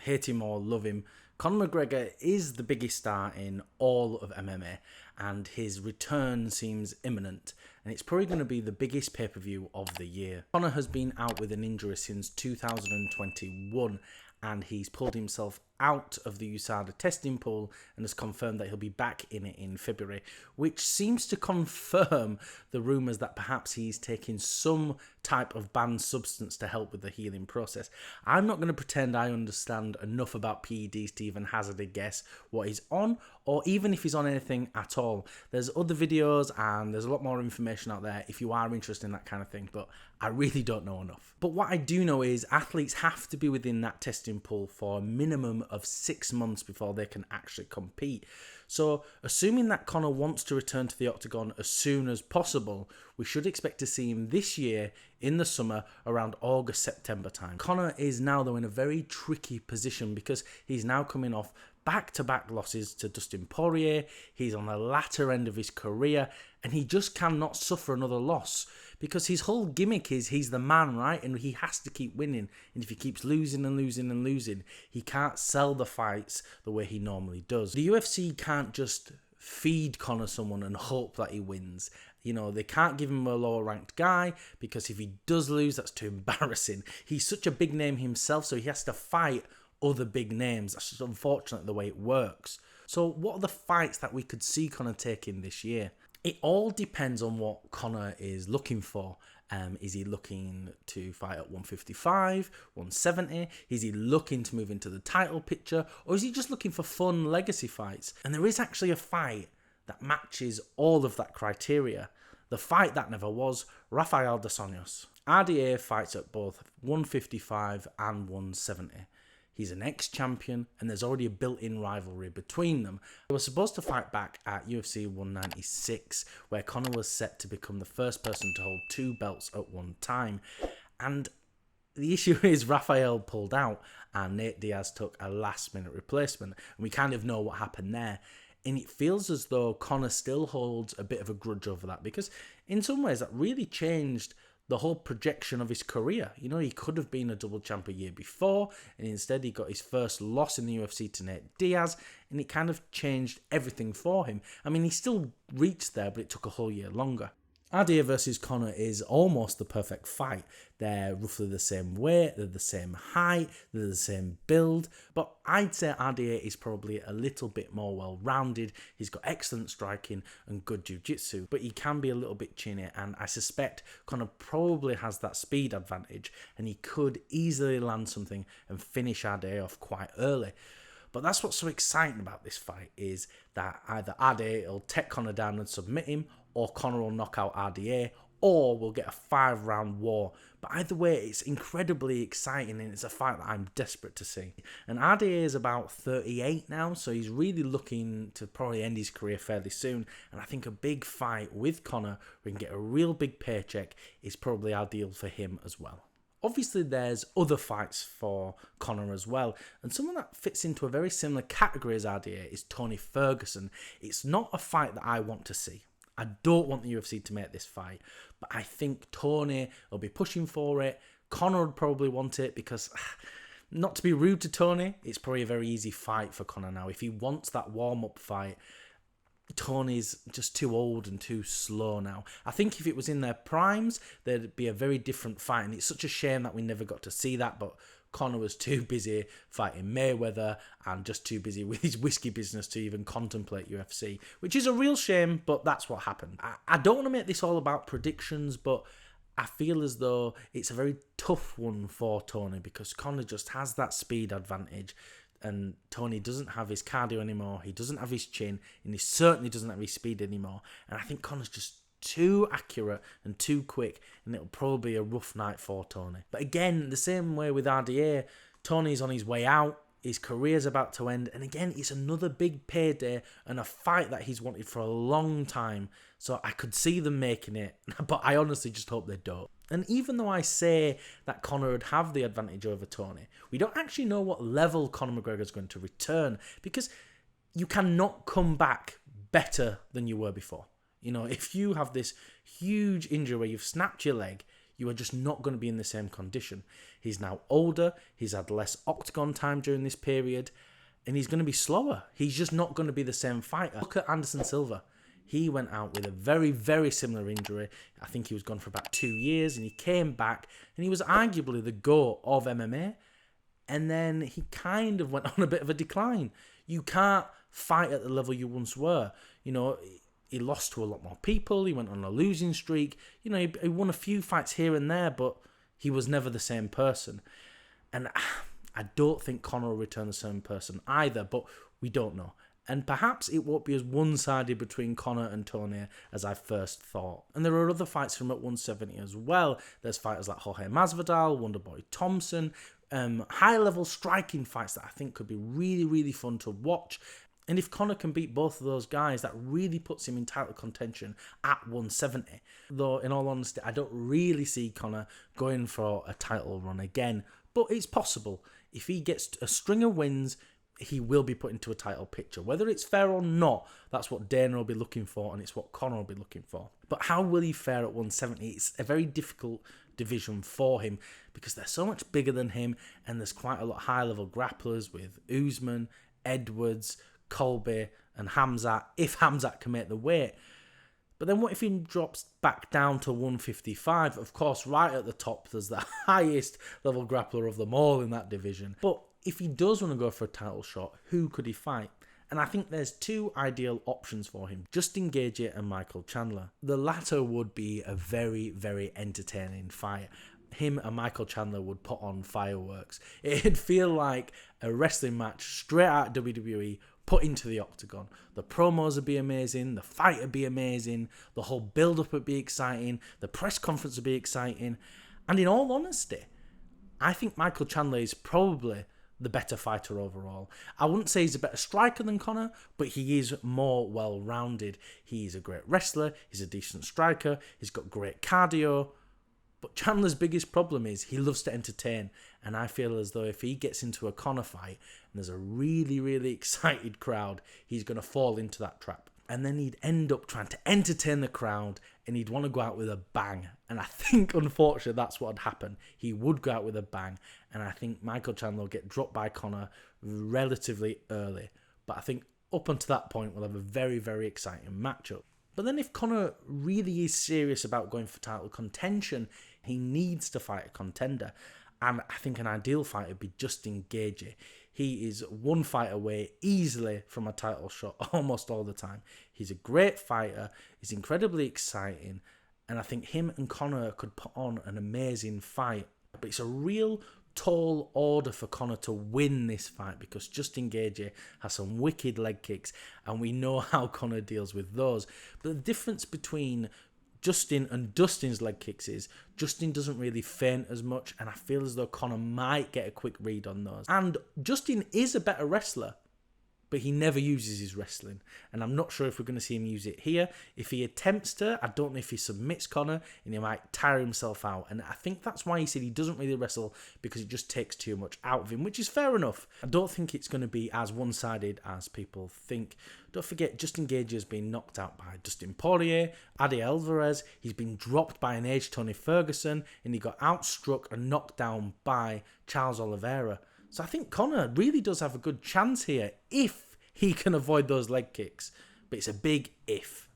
hate him or love him, Conor McGregor is the biggest star in all of MMA, and his return seems imminent, and it's probably going to be the biggest pay-per-view of the year. Conor has been out with an injury since 2021, and he's pulled himself out of the USADA testing pool and has confirmed that he'll be back in it in February, which seems to confirm the rumours that perhaps he's taking some type of banned substance to help with the healing process. I'm not going to pretend I understand enough about PEDs to even hazard a guess what he's on, or even if he's on anything at all. There's other videos and there's a lot more information out there if you are interested in that kind of thing, but I really don't know enough. But what I do know is athletes have to be within that testing pool for a minimum of 6 months before they can actually compete. So assuming that Conor wants to return to the octagon as soon as possible, we should expect to see him this year in the summer around August, September time. Conor is now though in a very tricky position because he's now coming off back-to-back losses to Dustin Poirier. He's on the latter end of his career and he just cannot suffer another loss because his whole gimmick is he's the man, right? And he has to keep winning. And if he keeps losing and losing and losing, he can't sell the fights the way he normally does. The UFC can't just feed Conor someone and hope that he wins. You know, they can't give him a lower ranked guy because if he does lose, that's too embarrassing. He's such a big name himself, so he has to fight other big names. That's just unfortunately the way it works. So what are the fights that we could see Conor taking this year? It all depends on what Conor is looking for. Is he looking to fight at 155, 170? Is he looking to move into the title picture? Or is he just looking for fun legacy fights? And there is actually a fight that matches all of that criteria. The fight that never was, Rafael Dos Anjos. RDA fights at both 155 and 170. He's an ex-champion, and there's already a built-in rivalry between them. They were supposed to fight back at UFC 196, where Conor was set to become the first person to hold 2 belts at one time. And the issue is Rafael pulled out, and Nate Diaz took a last-minute replacement. And we kind of know what happened there. And it feels as though Conor still holds a bit of a grudge over that, because in some ways that really changed the whole projection of his career. You know, he could have been a double champ a year before, and instead he got his first loss in the UFC to Nate Diaz, and it kind of changed everything for him. I mean, he still reached there, but it took a whole year longer. RDA versus Conor is almost the perfect fight. They're roughly the same weight, they're the same height, they're the same build, but I'd say RDA is probably a little bit more well-rounded. He's got excellent striking and good jiu-jitsu, but he can be a little bit chinny, and I suspect Conor probably has that speed advantage, and he could easily land something and finish RDA off quite early. But that's what's so exciting about this fight, is that either RDA will take Conor down and submit him, or Conor will knock out RDA, or we'll get a 5-round war. But either way, it's incredibly exciting, and it's a fight that I'm desperate to see. And RDA is about 38 now, so he's really looking to probably end his career fairly soon. And I think a big fight with Conor, where he can get a real big paycheck, is probably ideal for him as well. Obviously, there's other fights for Conor as well, and someone that fits into a very similar category as RDA is Tony Ferguson. It's not a fight that I want to see. I don't want the UFC to make this fight, but I think Tony will be pushing for it. Conor would probably want it because, not to be rude to Tony, it's probably a very easy fight for Conor now. If he wants that warm-up fight, Tony's just too old and too slow now. I think if it was in their primes, there'd be a very different fight, and it's such a shame that we never got to see that, but Conor was too busy fighting Mayweather and just too busy with his whiskey business to even contemplate UFC, which is a real shame, but that's what happened. I don't want to make this all about predictions, but I feel as though it's a very tough one for Tony because Conor just has that speed advantage, and Tony doesn't have his cardio anymore, he doesn't have his chin, and he certainly doesn't have his speed anymore. And I think Conor's just too accurate and too quick, and it'll probably be a rough night for Tony. But again, the same way with RDA, Tony's on his way out, his career's about to end, and again, it's another big payday and a fight that he's wanted for a long time. So I could see them making it, but I honestly just hope they don't. And even though I say that Conor would have the advantage over Tony, we don't actually know what level Conor McGregor is going to return, because you cannot come back better than you were before. You know, if you have this huge injury where you've snapped your leg, You are just not going to be in the same condition. He's now older, he's had less octagon time during this period, and he's going to be slower. He's just not going to be the same fighter. Look at Anderson Silva. He went out with a very, very similar injury. I think he was gone for about 2 years, and he came back, and he was arguably the GOAT of MMA. And then he kind of went on a bit of a decline. You can't fight at the level you once were. You know, he lost to a lot more people. He went on a losing streak. You know, he won a few fights here and there, but he was never the same person. And I don't think Conor will return the same person either, but we don't know. And perhaps it won't be as one-sided between Conor and Tony as I first thought. And there are other fights from at 170 as well. There's fighters like Jorge Masvidal, Wonderboy Thompson, high-level striking fights that I think could be really, really fun to watch. And if Conor can beat both of those guys, that really puts him in title contention at 170. Though, in all honesty, I don't really see Conor going for a title run again. But it's possible. If he gets a string of wins, he will be put into a title picture. Whether it's fair or not, that's what Dana will be looking for, and it's what Conor will be looking for. But how will he fare at 170? It's a very difficult division for him because they're so much bigger than him, and there's quite a lot of high-level grapplers with Usman, Edwards, Colby, and Hamzat, if Hamzat can make the weight. But then what if he drops back down to 155? Of course, right at the top, there's the highest level grappler of them all in that division. But if he does want to go for a title shot, who could he fight? And I think there's two ideal options for him, Justin Gaethje and Michael Chandler. The latter would be a very, very entertaining fight. Him and Michael Chandler would put on fireworks. It'd feel like a wrestling match straight out of WWE, put into the octagon. The promos would be amazing, the fight would be amazing, the whole build-up would be exciting, the press conference would be exciting. And in all honesty, I think Michael Chandler is probably the better fighter overall. I wouldn't say he's a better striker than Conor, but he is more well-rounded. He's a great wrestler, he's a decent striker, he's got great cardio. But Chandler's biggest problem is he loves to entertain, and I feel as though if he gets into a Conor fight and there's a really, really excited crowd, he's going to fall into that trap. And then he'd end up trying to entertain the crowd, and he'd want to go out with a bang. And I think, unfortunately, that's what would happen. He would go out with a bang, and I think Michael Chandler will get dropped by Conor relatively early. But I think up until that point, we'll have a very, very exciting matchup. But then if Conor really is serious about going for title contention, he needs to fight a contender. And I think an ideal fight would be Justin Gaethje. He is one fight away easily from a title shot almost all the time. He's a great fighter. He's incredibly exciting. And I think him and Conor could put on an amazing fight. But it's a real tall order for Conor to win this fight because Justin Gaethje has some wicked leg kicks, and we know how Conor deals with those. But the difference between Justin and Dustin's leg kicks is Justin doesn't really feint as much, and I feel as though Conor might get a quick read on those. And Justin is a better wrestler, but he never uses his wrestling, and I'm not sure if we're going to see him use it here. If he attempts to, I don't know if he submits Conor, and he might tire himself out, and I think that's why he said he doesn't really wrestle, because it just takes too much out of him, which is fair enough. I don't think it's going to be as one-sided as people think. Don't forget, Justin Gaethje has been knocked out by Dustin Poirier, Adi Alvarez, he's been dropped by an aged Tony Ferguson, and he got outstruck and knocked down by Charles Oliveira. So I think Conor really does have a good chance here if he can avoid those leg kicks. But it's a big if.